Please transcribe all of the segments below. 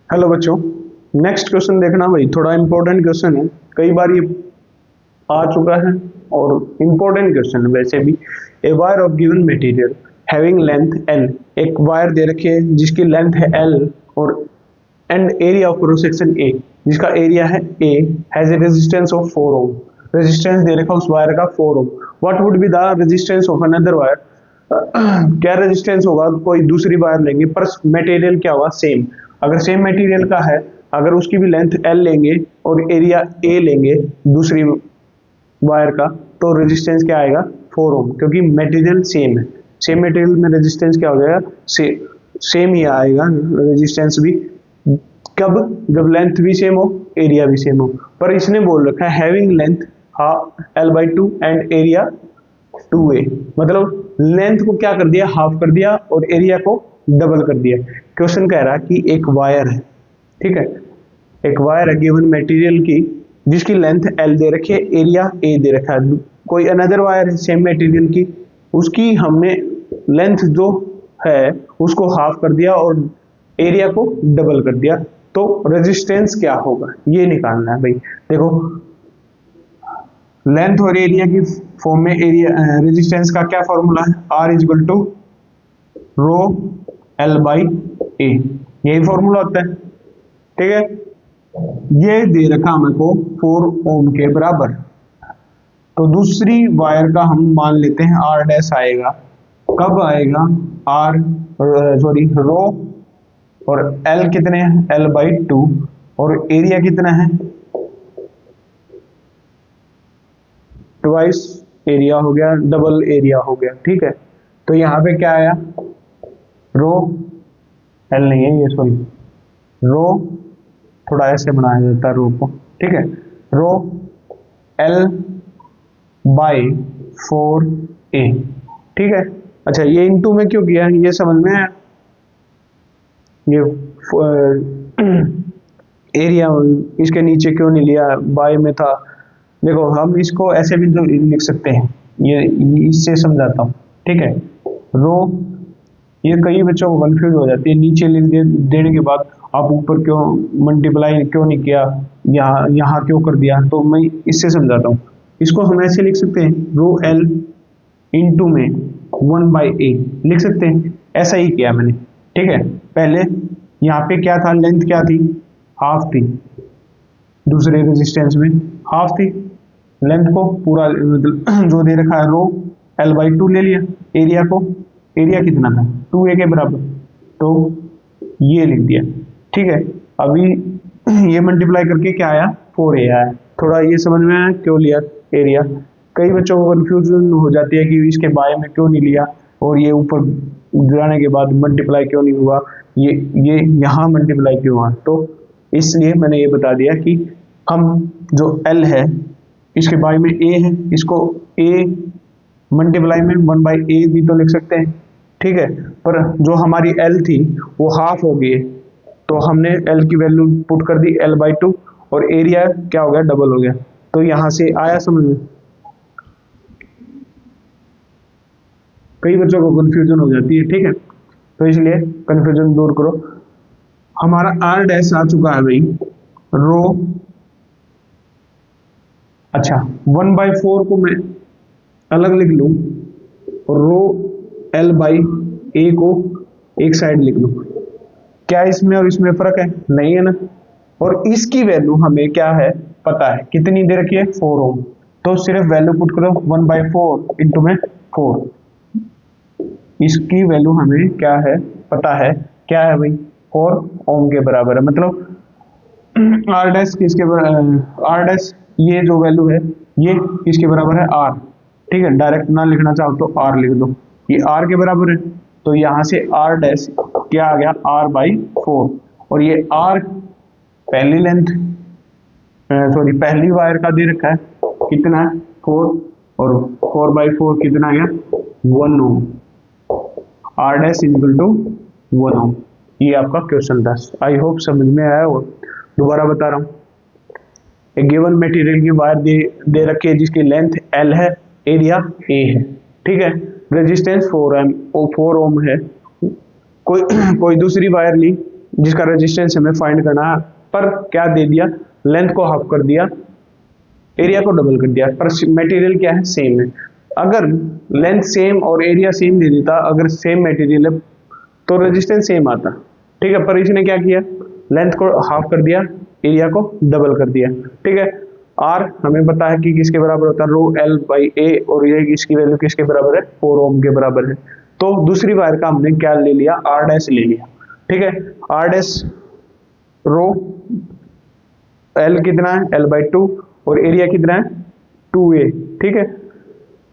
Hello बच्चों, next question देखना भाई, थोड़ा इंपॉर्टेंट क्वेश्चन है। कई बार ये आ चुका है और इम्पोर्टेंट क्वेश्चन है वैसे भी। A wire of given material having length L, एक वायर दे रखी है जिसकी लेंथ है एल और and area of cross section A, जिसका एरिया है A, has a resistance of 4 ohm. Resistance दे रखा उस वायर का 4 ohm. What would be the resistance of another wire? क्या रेजिस्टेंस होगा? कोई दूसरी वायर लेंगे पर मटेरियल क्या होगा? सेम। अगर सेम मटेरियल का है, अगर उसकी भी लेंथ एल लेंगे और एरिया ए लेंगे दूसरी वायर का, तो रेजिस्टेंस क्या आएगा? 4 ओम, क्योंकि मटेरियल सेम है। सेम मटेरियल में रेजिस्टेंस क्या हो जाएगा? सेम ही आएगा रेजिस्टेंस भी। कब? जब लेंथ भी सेम हो, एरिया भी सेम हो। पर इसने बोल रखा है having length L/2 and area 2a, मतलब लेंथ को क्या कर दिया? हाफ कर दिया और एरिया को डबल कर दिया। क्वेश्चन कह रहा है कि एक वायर है, ठीक है, एक वायर है गिवन मटेरियल की जिसकी लेंथ L दे रखी है, एरिया A दे रखा है। कोई अनदर वायर है सेम मटेरियल की, उसकी हमने लेंथ जो है उसको हाफ कर दिया और एरिया को डबल कर दिया, तो रेजिस्टेंस क्या होगा ये निकालना है भाई। देखो, लेंथ और एरिया की फॉर्म में एरिया रेजिस्टेंस का क्या फॉर्मूला है? R equal to rho L by A, यही फॉर्मूला होता है, ठीक है। ये दे रखा हमें को 4 ओम के बराबर, तो दूसरी वायर का हम मान लेते हैं R डैश आएगा। कब आएगा? रो और L कितने हैं? L/2 और एरिया कितना है? ट्वाइस एरिया हो गया, डबल एरिया हो गया, ठीक है। तो यहाँ पे क्या आया? रो एल नहीं है ये, सॉरी, रो थोड़ा ऐसे बनाया जाता है रो को, ठीक है। रो L/4a, ठीक है। अच्छा, ये इनटू में क्यों किया ये समझ में आया? ये एरिया इसके नीचे क्यों नहीं लिया? बाय में था। देखो, हम इसको ऐसे भी लिख सकते हैं, ये इससे समझाता हूँ, ठीक है। रो, ये कई बच्चों को कंफ्यूज हो जाती है, नीचे लिख देने के बाद आप ऊपर क्यों मल्टीप्लाई क्यों नहीं किया, यहाँ क्यों कर दिया? तो मैं इससे समझाता हूँ। इसको हम ऐसे लिख सकते हैं, रो L इंटू में 1/a लिख सकते हैं। ऐसा ही किया मैंने, ठीक है। पहले यहाँ पे क्या था? लेंथ क्या थी? हाफ थी। दूसरे रेजिस्टेंस में हाफ थी। लेंथ को पूरा जो दे रखा है रो L/2 ले लिया, एरिया को, एरिया कितना था? 2a के बराबर, तो ये लिख दिया, ठीक है। अभी ये मल्टीप्लाई करके क्या आया? 4a आया। थोड़ा ये समझ में आया क्यों लिया एरिया? कई बच्चों को कंफ्यूजन हो जाती है कि इसके बाय में क्यों नहीं लिया और ये ऊपर जाने के बाद मल्टीप्लाई क्यों नहीं हुआ, ये यहाँ मल्टीप्लाई क्यों हुआ? तो इसलिए मैंने ये बता दिया कि हम जो L है इसके बाय में A है, इसको A मल्टीप्लाई में 1/a भी तो लिख सकते हैं, ठीक है। पर जो हमारी L थी वो हाफ हो गई है, तो हमने L की वैल्यू पुट कर दी L/2 और एरिया क्या हो गया? डबल हो गया। तो यहाँ से आया समझ में? कई बच्चों को कंफ्यूजन हो जाती है, ठीक है, तो इसलिए कंफ्यूजन दूर करो। हमारा R डैश आ चुका है भाई, रो, अच्छा 1/4 को मैं अलग लिख लूं और रो L/a को एक साइड लिख लूं। क्या इसमें और इसमें फर्क है? नहीं है ना। और इसकी वैल्यू हमें क्या है पता है, कितनी दे रखी है? 4 ओम। तो सिर्फ वैल्यू पुट करो 1/4 इंटू में 4, इसकी वैल्यू हमें क्या है पता है, क्या है भाई? 4 ओम के बराबर है। मतलब R डैश किसके बराबर? R डैश ये जो वैल्यू है ये किसके बराबर है? R, ठीक है। डायरेक्ट ना लिखना चाहो तो R लिख दो, ये R के बराबर है। तो यहाँ से R डैश क्या आ गया? R/4, और ये R पहली लेंथ, सॉरी पहली वायर का दे रखा है, कितना है? 4, और 4/4 कितना आ गया? 1 ओम। R डैश इक्वल टू 1 ओम। ये आपका क्वेश्चन था। आई होप समझ में आया हो। दोबारा बता रहा हूँ, एक गिवन मटेरियल की वायर दे रखी है जिसकी लेंथ L है, एरिया A है, ठीक है। रेजिस्टेंस 4 ओम है। कोई दूसरी वायर ली जिसका रेजिस्टेंस हमें फाइंड करना है, पर क्या दे दिया, लेंथ को हाफ कर दिया, एरिया को डबल कर दिया, पर मटेरियल क्या है, सेम है। अगर लेंथ सेम और एरिया सेम दे देता, अगर सेम मटेरियल है तो रेजिस्टेंस सेम आता, ठीक है, पर इसने क्या किया, लेंथ को हाफ कर दिया, एरिया को डबल कर दिया, ठीक है। आर हमें पता है कि किसके बराबर होता है, रो एल बाई ए, और ये इसकी वैल्यू किसके बराबर है, 4 ओम के बराबर है। तो दूसरी वायर का हमने क्या ले लिया, आर डैश ले लिया, ठीक है। आर डैश रो एल कितना है, एल बाई 2, और एरिया कितना है, 2a, ठीक है।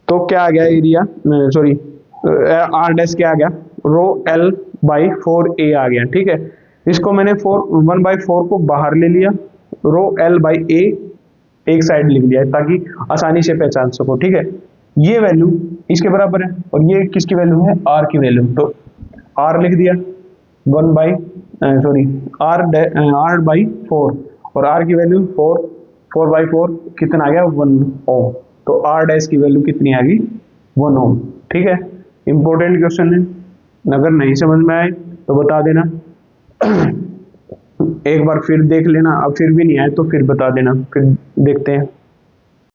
तो क्या आ गया एरिया, सॉरी आर डैश क्या आ गया, रो एल बाई 4a आ गया, ठीक है। इसको मैंने 1/4 को बाहर ले लिया, रो एल बाई ए एक साइड लिख दिया है ताकि आसानी से पहचान सको, ठीक है। ये वैल्यू इसके बराबर है और ये किसकी वैल्यू है, आर की वैल्यू, तो आर लिख दिया 4 और आर की वैल्यू 4/4 कितना आ गया, 1 ओम। तो आर डैश की वैल्यू कितनी आ गई, 1 ओम, ठीक है। इंपॉर्टेंट क्वेश्चन है, अगर नहीं समझ में आए तो बता देना, एक बार फिर देख लेना, अब फिर भी नहीं आए तो फिर बता देना, फिर देखते हैं।